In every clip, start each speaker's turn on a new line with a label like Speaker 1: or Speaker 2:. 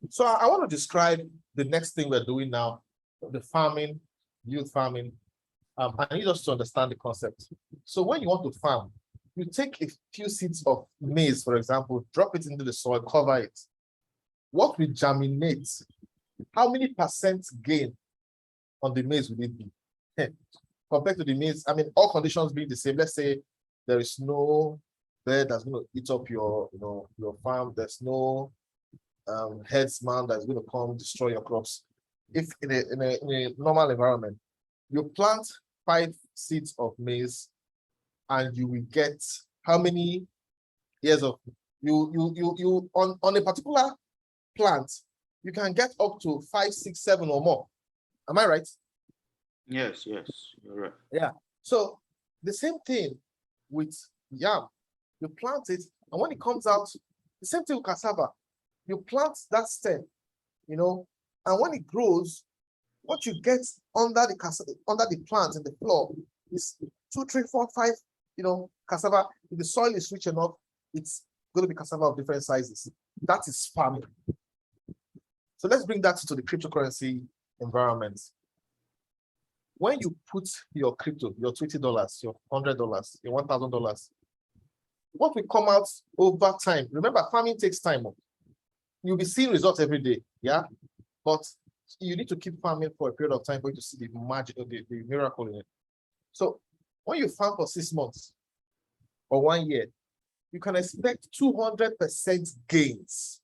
Speaker 1: So I want to describe the next thing we're doing now, the farming, youth farming. I need us to understand the concept. So when you want to farm, you take a few seeds of maize, for example, drop it into the soil, cover it. What will germinate? How many percent gain on the maize will it be? Compared to the maize, I mean, all conditions being the same. Let's say there is no bird that's going to eat up your farm. There's no headsman that's going to come destroy your crops. If in a normal environment, you plant 5 seeds of maize, and you will get how many years of you on a particular plant, you can get up to 5, 6, 7 or more. Am I right?
Speaker 2: Yes, you're right.
Speaker 1: Yeah. So the same thing with yam. You plant it, and when it comes out, the same thing with cassava. You plant that stem, and when it grows, what you get under the plant in the floor is 2, 3, 4, 5, cassava. If the soil is rich enough, it's going to be cassava of different sizes. That is farming. So let's bring that to the cryptocurrency environment. When you put your crypto, your $20, your $100, your $1,000, what will come out over time? Remember, farming takes time. You'll be seeing results every day, yeah? But you need to keep farming for a period of time for you to see the magic, the miracle in it. So when you farm for 6 months or 1 year, you can expect 200% gains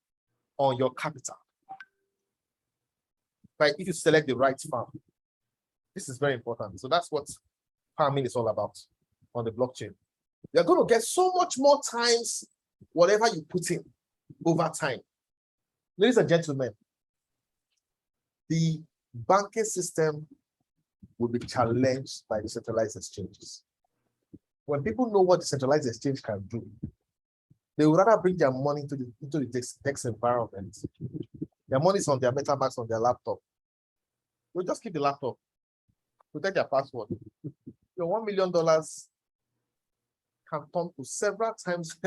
Speaker 1: on your capital, right? If you select the right farm. This is very important. So that's what farming is all about on the blockchain. You're going to get so much more times whatever you put in over time. Ladies and gentlemen, the banking system will be challenged by decentralized exchanges. When people know what decentralized exchange can do, they would rather bring their money into the DEX environment. Their money is on their MetaMask on their laptop. They'll just keep the laptop, protect their password. Your $1 million can come to several times.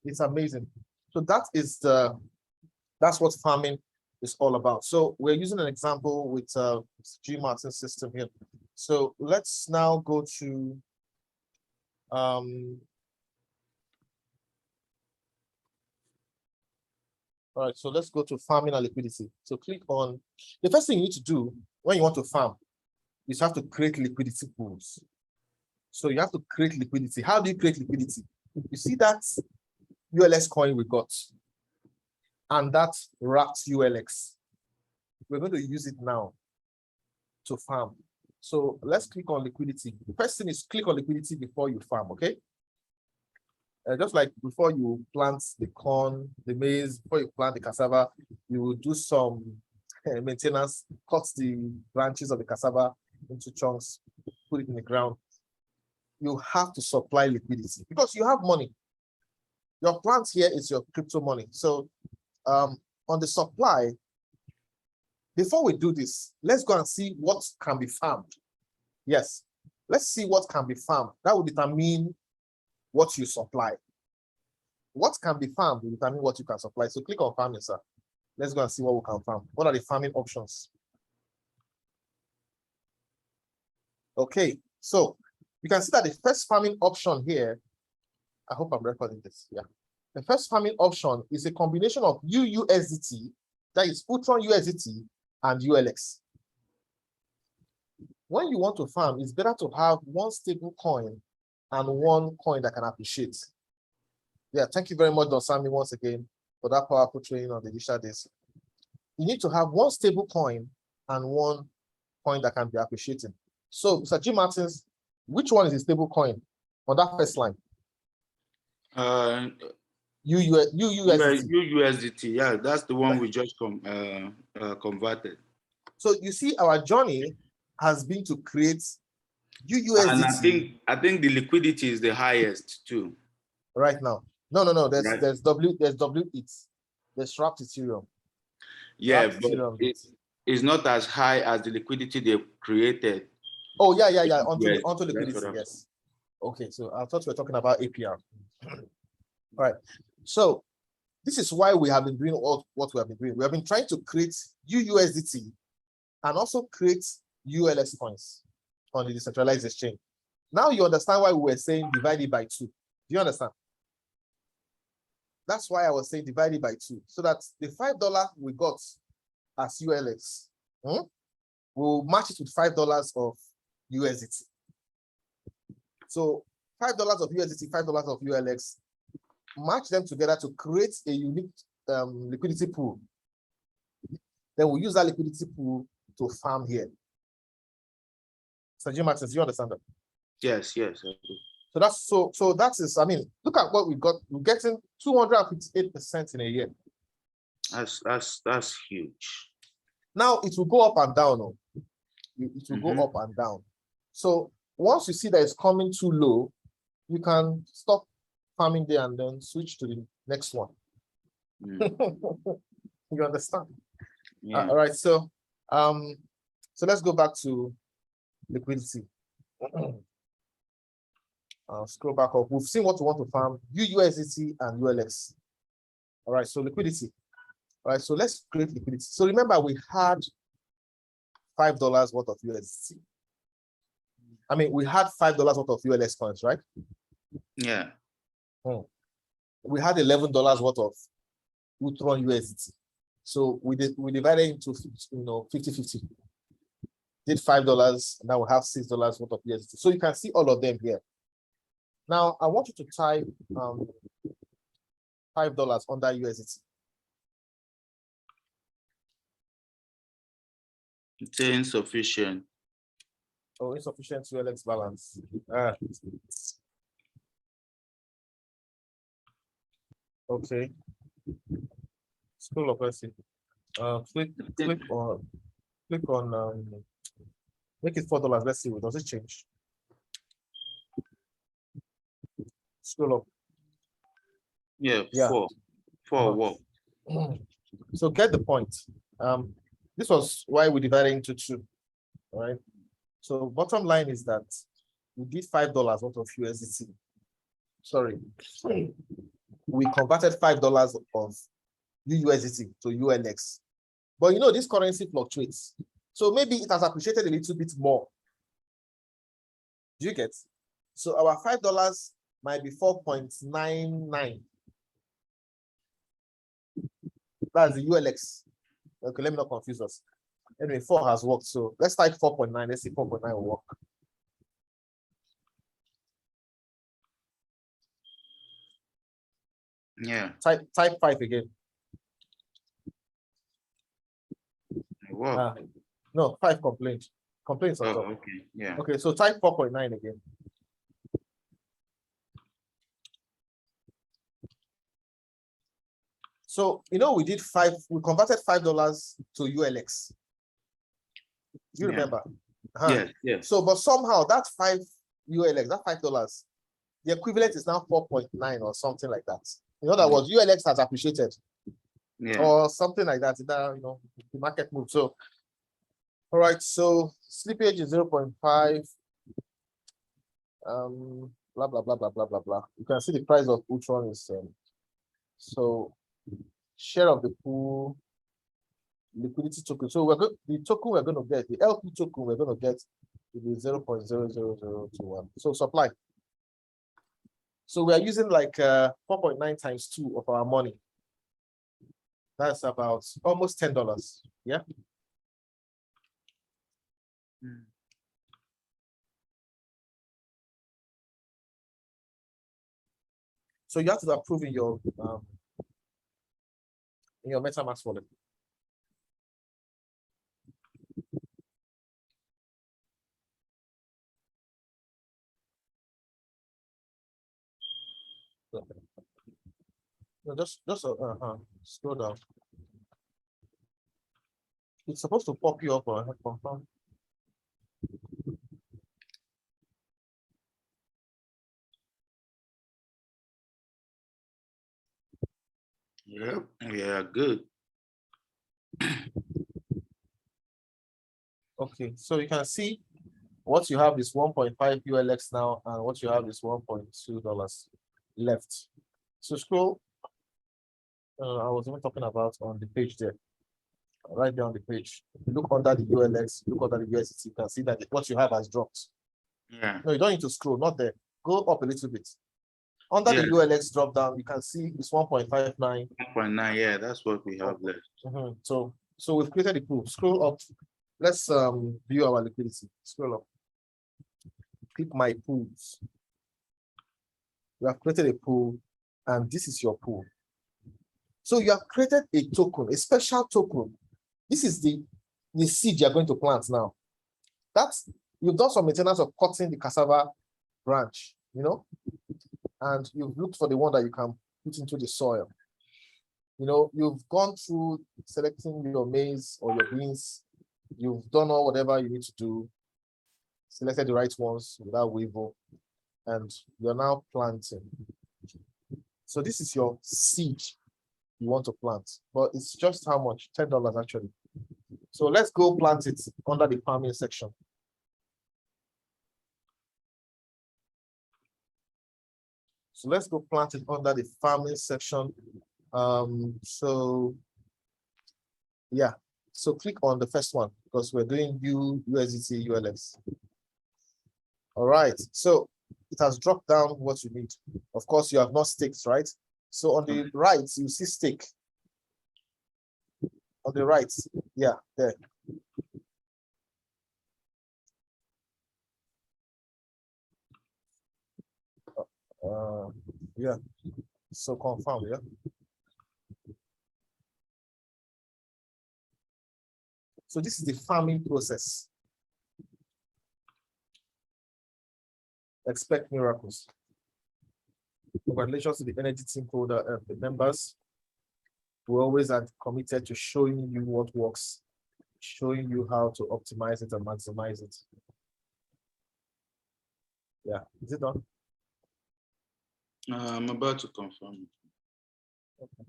Speaker 1: It's amazing. So that's what farming is all about. So we're using an example with G Martin's system here. So let's now go to all right, so let's go to farming and liquidity. So click on the first thing you need to do when you want to farm is you have to create liquidity pools. So you have to create liquidity. How do you create liquidity? You see that ULX coin we got and that wrapped ULX. We're going to use it now to farm. So let's click on liquidity. The first thing is click on liquidity before you farm, okay? Just like before you plant the corn, the maize, before you plant the cassava, you will do some maintenance, cut the branches of the cassava into chunks, put it in the ground. You have to supply liquidity because you have money. Your plant here is your crypto money. So on the supply, before we do this, let's go and see what can be farmed. Yes, let's see what can be farmed. That will determine what you supply. What can be farmed will determine what you can supply. So click on farming, sir. Let's go and see what we can farm. What are the farming options? Okay, so you can see that the first farming option here, I hope I'm recording this, yeah. The first farming option is a combination of UUSDT, that is Ultron USDT, and ULX. When you want to farm, it's better to have one stable coin and one coin that can appreciate. Yeah, thank you very much, Don Sami, once again, for that powerful training on the digital days. You need to have one stable coin and one coin that can be appreciating. So, Mr. G Martins, which one is a stable coin on that first line? UUSDT.
Speaker 2: UUSDT, yeah, that's the one we just converted.
Speaker 1: So you see, our journey has been to create UUSDT.
Speaker 2: And I think the liquidity is the highest too.
Speaker 1: Right now. No. There's W8. There's wrapped Ethereum.
Speaker 2: Yeah,
Speaker 1: wrapped
Speaker 2: but
Speaker 1: Ethereum.
Speaker 2: it's not as high as the liquidity they created.
Speaker 1: Oh yeah. Onto liquidity, yes. Okay, so I thought we were talking about APR. All right. So this is why we have been doing all what we have been doing. We have been trying to create UUSDT and also create ULS coins on the decentralized exchange. Now you understand why we were saying divide it by 2. Do you understand? That's why I was saying divide it by 2, so that the $5 we got as ULX, we'll match it with $5 of USDT. So $5 of USDT, $5 of ULX, match them together to create a unique liquidity pool. Then we'll use that liquidity pool to farm here. So Jim Martins, you understand that?
Speaker 2: Yes, yes.
Speaker 1: So that is, I mean, look at what we got. We're getting 258% in a year.
Speaker 2: That's huge.
Speaker 1: Now it will go up and down. Oh. It will go up and down. So once you see that it's coming too low, you can stop farming there and then switch to the next one. You understand?
Speaker 2: Yeah.
Speaker 1: All right. So let's go back to liquidity. Scroll back up. We've seen what we want to farm: UUSDT and ULX. All right. So liquidity. All right. So let's create liquidity. So remember, we had $5 worth of USDT. I mean, we had $5 worth of ULX coins, right?
Speaker 2: Yeah.
Speaker 1: We had $11 worth of Ultron USDT. So we divided into 50-50. Did $5, and now we have $6 worth of USDT. So you can see all of them here. Now I want you to type $5 under USDT.
Speaker 2: It's insufficient.
Speaker 1: Oh, insufficient ULX balance. Okay. Scroll up, let's see. Click on make it $4. Let's see, does it change? Scroll up.
Speaker 2: Yeah. Four what?
Speaker 1: So get the point. This was why we divided into 2. All right. So bottom line is that we did $5 worth of USDT. Sorry. We converted $5 of UUSDT to ULX. But you know, this currency fluctuates. So maybe it has appreciated a little bit more. Do you get? So our $5 might be 4.99. That's the ULX. Okay, let me not confuse us. Anyway, 4 has worked. So let's type 4.9. Let's see 4.9 will work.
Speaker 2: Yeah.
Speaker 1: Type 5 again.
Speaker 2: Wow.
Speaker 1: No, 5 complaints. Complaints on top.
Speaker 2: Okay. Yeah.
Speaker 1: Okay, so type 4.9 again. So we did we converted $5 to ULX. Do you remember?
Speaker 2: Yes.
Speaker 1: So, but somehow that 5 ULX, that $5, the equivalent is now 4.9 or something like that. In other words, ULX has appreciated.
Speaker 2: Yeah.
Speaker 1: Or something like that. The market move. So, all right. So slippage is 0.5. Blah blah blah blah blah blah blah. You can see the price of Ultron is so share of the pool, liquidity token. So the token we're going to get, the LP token we're going to get to be 0.00021. So supply. So we are using like 4.9 times 2 of our money. That's about almost $10. Yeah. So you have to approve in your MetaMask wallet. No, just scroll down. It's supposed to pop you up or confirm.
Speaker 2: Yep. Yeah, good.
Speaker 1: Okay, so you can see what you have is 1.5 ULX now, and what you have is $1.2 left. So scroll I was even talking about on the page there, right there on the page. If you look under the ULX, look under the USDT, you can see that what you have has dropped.
Speaker 2: Yeah.
Speaker 1: No, you don't need to scroll, not there. Go up a little bit. Under
Speaker 2: Yeah.
Speaker 1: the ULX drop down, you can see it's 1.59.
Speaker 2: 1.9. Yeah, that's what we have left.
Speaker 1: So we've created a pool. Scroll up. Let's view our liquidity. Scroll up. Click my pools. You have created a pool, and this is your pool. So you have created a token, a special token. This is the seed you're going to plant now. That's, you've done some maintenance of cutting the cassava branch, you know, and you've looked for the one that you can put into the soil. You know, you've gone through selecting your maize or your beans. You've done all whatever you need to do, selected the right ones without weevil, and you're now planting. So this is your seed you want to plant, but it's just how much? $10 actually. So let's go plant it under the farming section. So let's go plant it under the farming section. So yeah, so click on the first one because we're doing USDT ULX. All right, so it has dropped down what you need. Of course, you have not staked, right? So on the right, you see stake. On the right, yeah, there. Yeah, so confirm, yeah. So this is the farming process. Expect miracles. Congratulations to the energy team holder, the members. We always are committed to showing you what works, showing you how to optimize it and maximize it. Yeah, is it done?
Speaker 2: I'm about to confirm.
Speaker 1: Okay.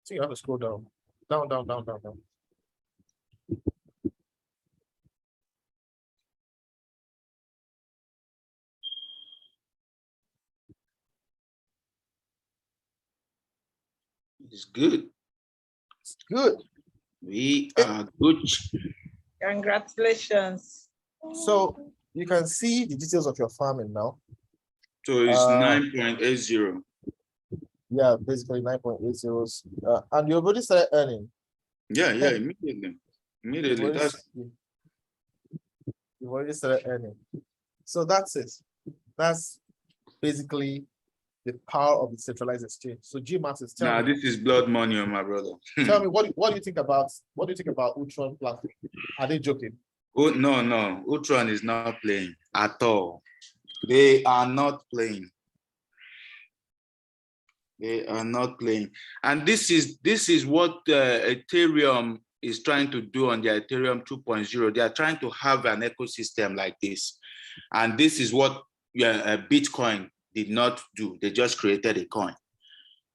Speaker 1: So you have to scroll down. Down.
Speaker 2: It's good.
Speaker 1: It's good.
Speaker 2: We are good.
Speaker 3: Congratulations.
Speaker 1: So you can see the details of your farming now.
Speaker 2: So it's 9.80.
Speaker 1: Yeah, basically 9.80. And you already started earning.
Speaker 2: Yeah, immediately. Immediately.
Speaker 1: You've already started earning. So that's it. That's basically the power of the centralized exchange. So G Martins, tell me.
Speaker 2: This is blood money on my brother.
Speaker 1: Tell me, what do you think about Ultron platform? Are they joking?
Speaker 2: Oh no, Ultron is not playing at all. They are not playing. They are not playing. And this is what Ethereum is trying to do on the Ethereum 2.0. They are trying to have an ecosystem like this. And this is what Bitcoin did not do. They just created a coin.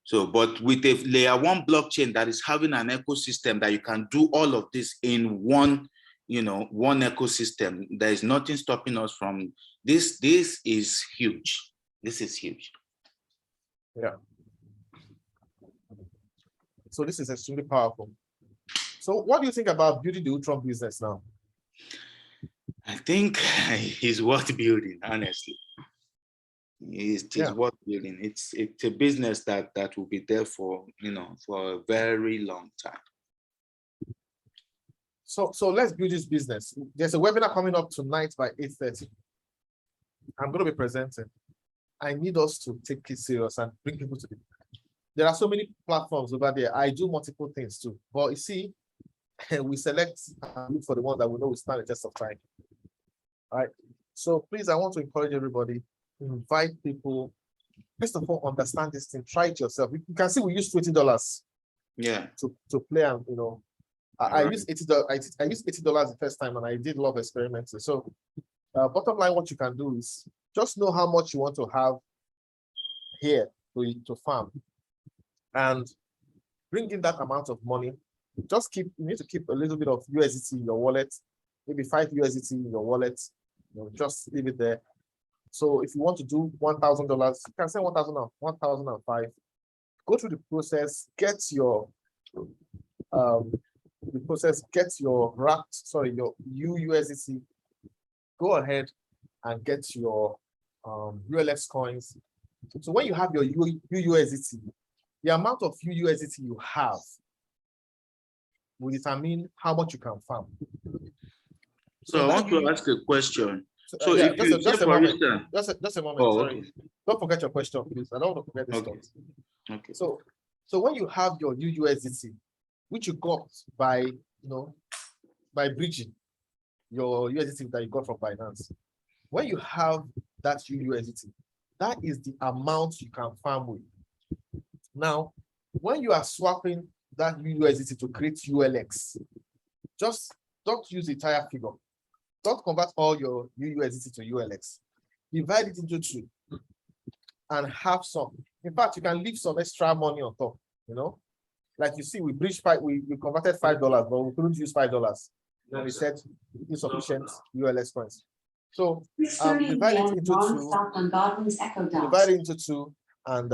Speaker 2: So, but with a layer one blockchain that is having an ecosystem that you can do all of this in one, one ecosystem, there is nothing stopping us from this. This is huge. This is huge.
Speaker 1: Yeah. So this is extremely powerful. So what do you think about building the Ultron business now?
Speaker 2: I think it's worth building, honestly. It's worth building. It's a business that will be there for for a very long time.
Speaker 1: So let's build this business. There's a webinar coming up tonight by 8:30. I'm going to be presenting. I need us to take it serious and bring people to the. There are so many platforms over there. I do multiple things too, but you see, we select and look for the one that we know will stand the test of time. All right. So please, I want to encourage everybody, invite people. First of all, understand this thing. Try it yourself. You can see we use $20.
Speaker 2: Yeah.
Speaker 1: To play and I used $80. I used $80 the first time, and I did a lot of experimenting. So, bottom line, what you can do is just know how much you want to have here to farm, and bring in that amount of money. You need to keep a little bit of USDT in your wallet, maybe 5 USDT in your wallet, just leave it there. So if you want to do $1,000, you can send 1,005. Go through the process, get your your UUSDT. Go ahead and get your ULX coins. So when you have your UUSDT, the amount of UUSDT you have will determine how much you can farm.
Speaker 2: So I want to ask a question. So
Speaker 1: yeah,
Speaker 2: if you say, for instance,
Speaker 1: just a moment, sorry.
Speaker 2: Okay.
Speaker 1: Don't forget your question, please. I don't want to forget this thought.
Speaker 2: Okay.
Speaker 1: So when you have your UUSDT, which you got by by bridging your USDT that you got from Binance, when you have that UUSDT, that is the amount you can farm with. Now, when you are swapping that UUSDT to create ULX, just don't use the entire figure. Don't convert all your UUSDT to ULX. Divide it into 2 and have some. In fact, you can leave some extra money on top, Like you see, we bridged we converted $5, but we couldn't use $5. And we said insufficient ULX coins. So divide it into 2. Divide it into 2 and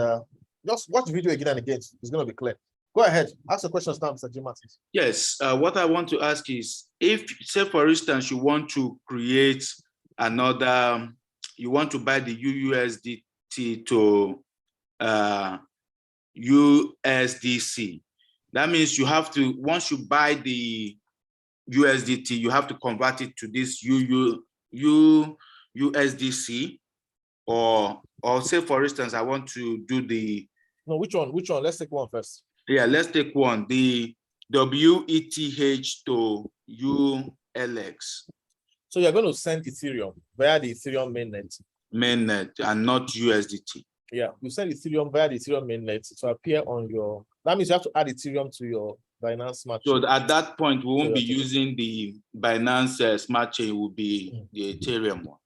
Speaker 1: just watch the video again and again. It's going to be clear. Go ahead. Ask the questions now, Mr. Jim Martins.
Speaker 2: Yes. What I want to ask is, if, say, for instance, you want to create another, you want to buy the UUSDT to USDC, that means you have to, once you buy the USDT, you have to convert it to this USDC, or say, for instance, I want to do the...
Speaker 1: No, which one? Let's take one first.
Speaker 2: Yeah, let's take one, the WETH to ULX.
Speaker 1: So you're going to send Ethereum via the Ethereum mainnet.
Speaker 2: Mainnet and not USDT.
Speaker 1: Yeah, you send Ethereum via the Ethereum mainnet to appear on your... That means you have to add Ethereum to your Binance Smart Chain.
Speaker 2: So at that point, we won't be using the Binance Smart Chain, it will be the Ethereum one.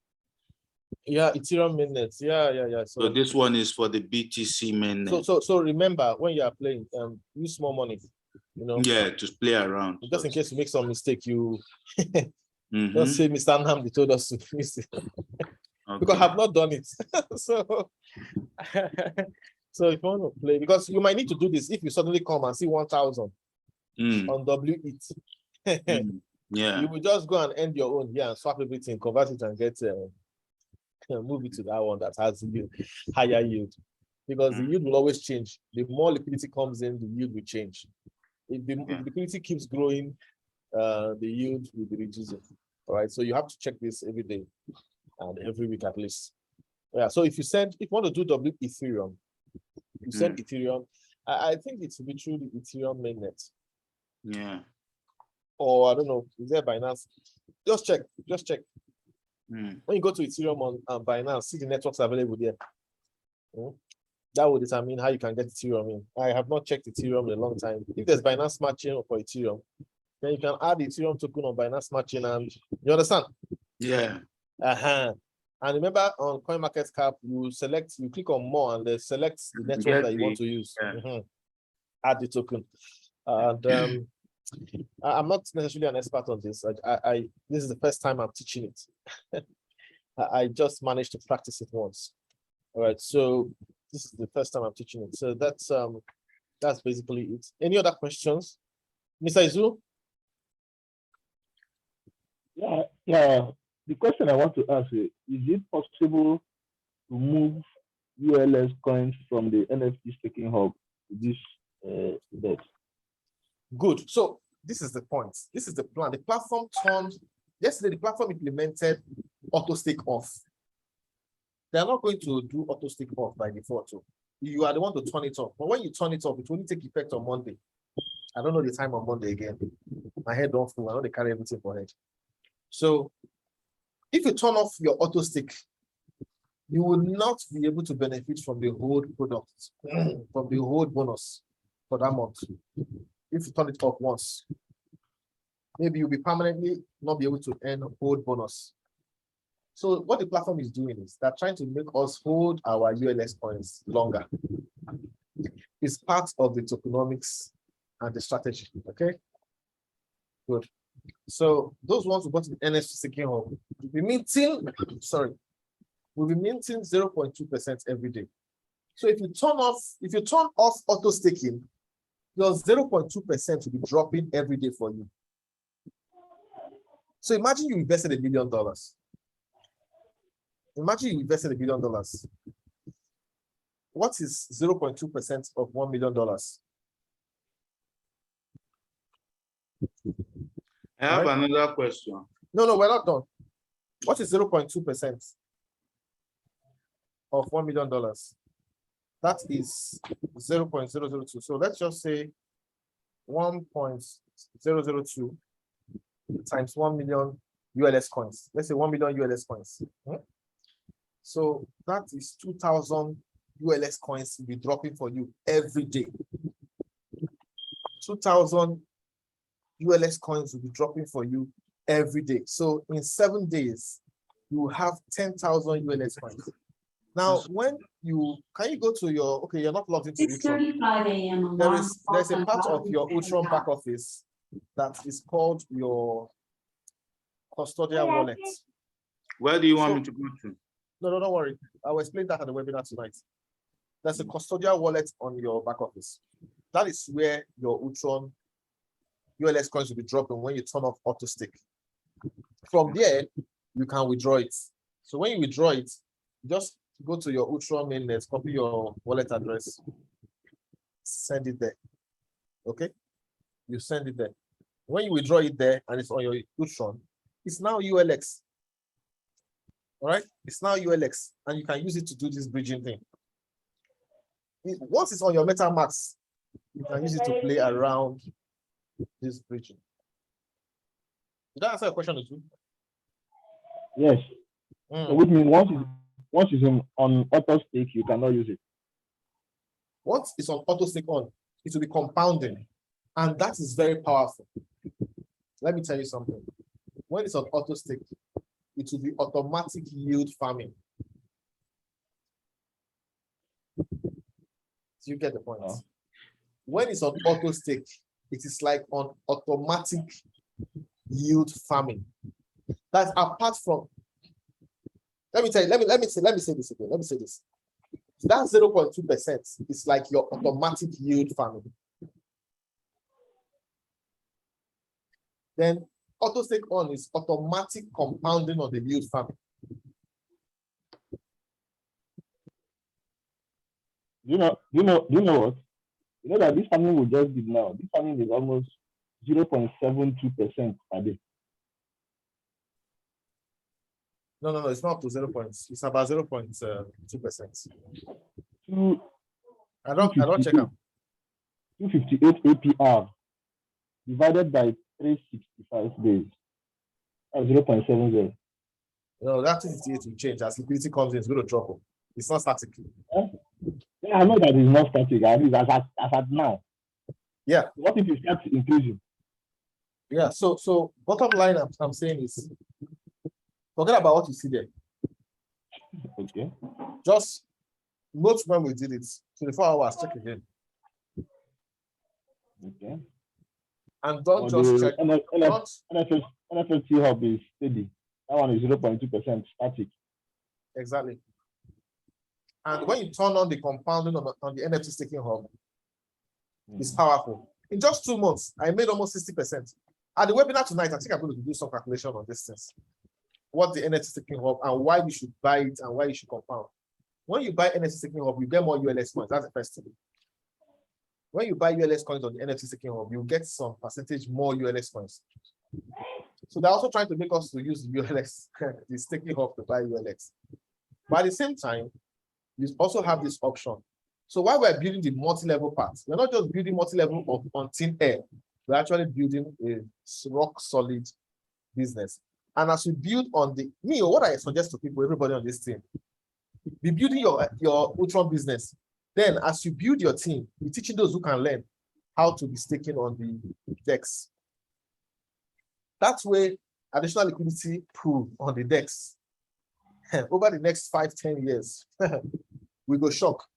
Speaker 1: Yeah, Ethereum mainnet. Yeah.
Speaker 2: So this one is for the BTC mainnet.
Speaker 1: So remember, when you are playing, use small money.
Speaker 2: Yeah, to play around.
Speaker 1: Just in case you make some mistake, you
Speaker 2: don't
Speaker 1: say Mr. Namdi told us to miss it. Because I have not done it. So if you want to play, because you might need to do this if you suddenly come and see 1,000 on WETH.
Speaker 2: Yeah.
Speaker 1: You will just go and end your own here and swap everything, convert it and get move it to that one that has higher yield. Because the yield will always change. The more liquidity comes in, the yield will change. If the liquidity keeps growing, the yield will be reducing. All right. So you have to check this every day and every week at least. Yeah. So if you want to do Ethereum, you send Ethereum. I think it will be through the Ethereum mainnet.
Speaker 2: Yeah.
Speaker 1: Or I don't know, is there Binance? Just check. When you go to Ethereum on Binance, see the networks available there. That will determine how you can get Ethereum in. I have not checked Ethereum in a long time. If there's Binance Smart Chain for Ethereum, then you can add the Ethereum token on Binance Smart Chain, and you understand?
Speaker 2: Yeah.
Speaker 1: And remember, on CoinMarketCap, you click on more and they select the network that you want to use. Add the token. And I'm not necessarily an expert on this. This is the first time I'm teaching it. I just managed to practice it once. All right, so this is the first time I'm teaching it. So that's basically it. Any other questions? Mr. Izu?
Speaker 3: Yeah. The question I want to ask you, is it possible to move ULS coins from the NFT staking hub to this DEX?
Speaker 1: Good. So this is the point. This is the plan. The platform yesterday, the platform implemented Autostake off. They are not going to do Autostake off by default. So you are the one to turn it off. But when you turn it off, it will only take effect on Monday. I don't know the time on Monday again. My head don't full. I know they carry everything for head. So if you turn off your Autostake, you will not be able to benefit from the hold product, from the hold bonus for that month. If you turn it off once, maybe you'll be permanently not be able to earn hold bonus. So what the platform is doing is they're trying to make us hold our ULS coins longer. It's part of the tokenomics and the strategy. Okay, good. So those ones who got the NFT staking hub will be minting, sorry, will be minting 0.2% every day. So if you turn off auto staking, your 0.2% will be dropping every day for you. So imagine you invested $1 million. Imagine you invested $1 million. What is 0.2% of $1 million?
Speaker 2: I have
Speaker 1: Right?
Speaker 2: another question.
Speaker 1: No, we're not done. What is 0.2% of $1 million? That is 0.002. So let's just say 1.002 times 1 million ULS coins. Let's say 1 million ULS coins. So that is 2,000 ULS coins will be dropping for you every day. 2,000 ULS coins will be dropping for you every day. So in 7 days, you have 10,000 ULS coins. Now, when can you go to your, okay, you're not logged into Ultron.
Speaker 4: 6:35 a.m.
Speaker 1: There's a part of your Ultron back office that is called your custodial wallet.
Speaker 2: Where do you want me to go to?
Speaker 1: No, don't worry. I will explain that at the webinar tonight. There's a custodial wallet on your back office. That is where your Ultron ULS coins will be dropping when you turn off auto stake. From there, you can withdraw it. So when you withdraw it, just go to your Ultron mainnet, copy your wallet address, send it there. Okay? You send it there. When you withdraw it there and it's on your Ultron, it's now ULX. All right? It's now ULX, and you can use it to do this bridging thing. Once it's on your MetaMask, you can use it to play around this bridging. Did that answer your question, too?
Speaker 3: Yes. So which means once it's on auto stake, you cannot use it.
Speaker 1: Once it's on auto stake on, it will be compounding, and that is very powerful. Let me tell you something. When it's on auto stake, it will be automatic yield farming. Do you get the point?
Speaker 3: Oh.
Speaker 1: When it's on auto stake, it is like on automatic yield farming. That's apart from. Let me say this again. Let me say this. That 0.2% is like your automatic yield farming. Then auto stake on is automatic compounding of the yield farming.
Speaker 3: You know what? You know that this farming we just did now. This farming is almost 0.72% per day.
Speaker 1: No, it's not up to 0. It's about 0.2%. I don't check out.
Speaker 3: 258 APR divided by 365 days. That's 0.70.
Speaker 1: No, that 258 will change as liquidity comes in. It's going to drop. It's not static.
Speaker 3: Yeah, I know that it's not static. At least as at now.
Speaker 1: Yeah.
Speaker 3: What if you start increasing?
Speaker 1: Yeah. So bottom line, I'm saying is, forget about what you see there.
Speaker 3: Okay.
Speaker 1: Just note when we did it. 24 hours. Check again.
Speaker 3: Okay.
Speaker 1: And don't just check.
Speaker 3: NFT hub is steady. That one is 0.2% static.
Speaker 1: Exactly. And when you turn on the compounding on the NFT staking hub, it's powerful. In just 2 months, I made almost 60%. At the webinar tonight, I think I'm going to do some calculation on this things. What the NFT staking hub and why you should buy it and why you should compound. When you buy NFT staking hub, you get more ULS coins. That's the first thing. When you buy ULS coins on the NFT staking hub, you get some percentage more ULS coins. So they're also trying to make us to use ULS, the staking hub to buy ULS. But at the same time, you also have this option. So while we're building the multi-level parts, we're not just building multi-level on thin air. We're actually building a rock solid business. And as we build on what I suggest to people, everybody on this team, be building your Ultron business. Then as you build your team, you're teaching those who can learn how to be staking on the DEX. That's where additional liquidity pool on the DEX. Over the next 5-10 years, we go shock.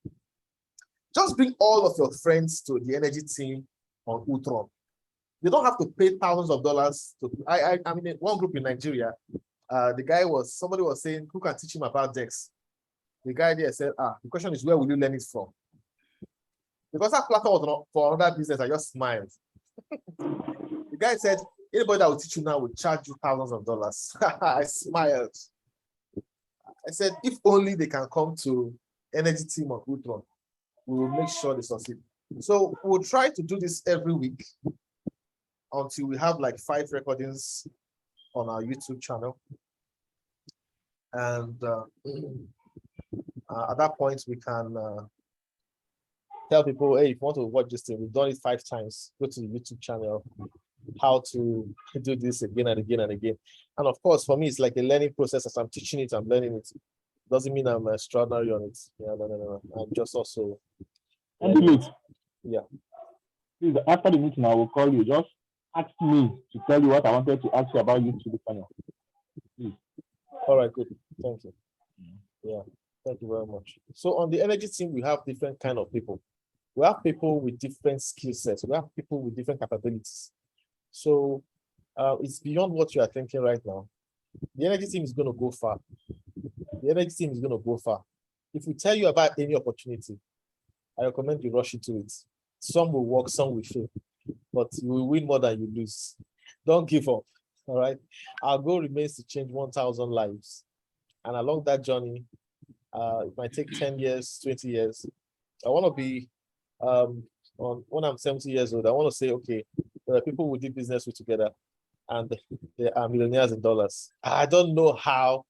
Speaker 1: Just bring all of your friends to the energy team on Ultron. They don't have to pay thousands of dollars to. I mean, one group in Nigeria, somebody was saying, who can teach him about DEX? The guy there said, the question is, where will you learn it from? Because that platform was not for another business, I just smiled. The guy said, anybody that will teach you now will charge you thousands of dollars. I smiled. I said, if only they can come to energy team of Ultron, we will make sure they succeed. So we'll try to do this every week until we have like 5 recordings on our YouTube channel. And at that point, we can tell people, hey, if you want to watch this thing, we've done it 5 times, go to the YouTube channel, how to do this again and again and again. And of course, for me, it's like a learning process. As I'm teaching it, I'm learning it. Doesn't mean I'm extraordinary on it. Yeah, no. I'm just also. Yeah.
Speaker 3: Please, after the meeting, I will call you. Just ask me to tell you what I wanted to ask you about YouTube channel. Please.
Speaker 1: All right, good. Thank you. Yeah, thank you very much. So on the energy team, we have different kind of people. We have people with different skill sets. We have people with different capabilities. So it's beyond what you are thinking right now. The energy team is going to go far. The energy team is going to go far. If we tell you about any opportunity, I recommend you rush into it. Some will work, some will fail, but you will win more than you lose. Don't give up. All right. Our goal remains to change 1,000 lives. And along that journey, it might take 10 years, 20 years. I want to be, when I'm 70 years old, I want to say, okay, there are people we did business with together and they are millionaires in dollars. I don't know how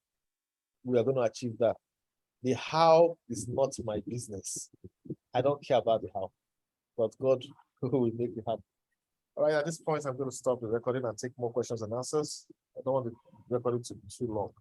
Speaker 1: we are going to achieve that. The how is not my business. I don't care about the how, but God will make it happen. All right, at this point, I'm going to stop the recording and take more questions and answers. I don't want the recording to be too long.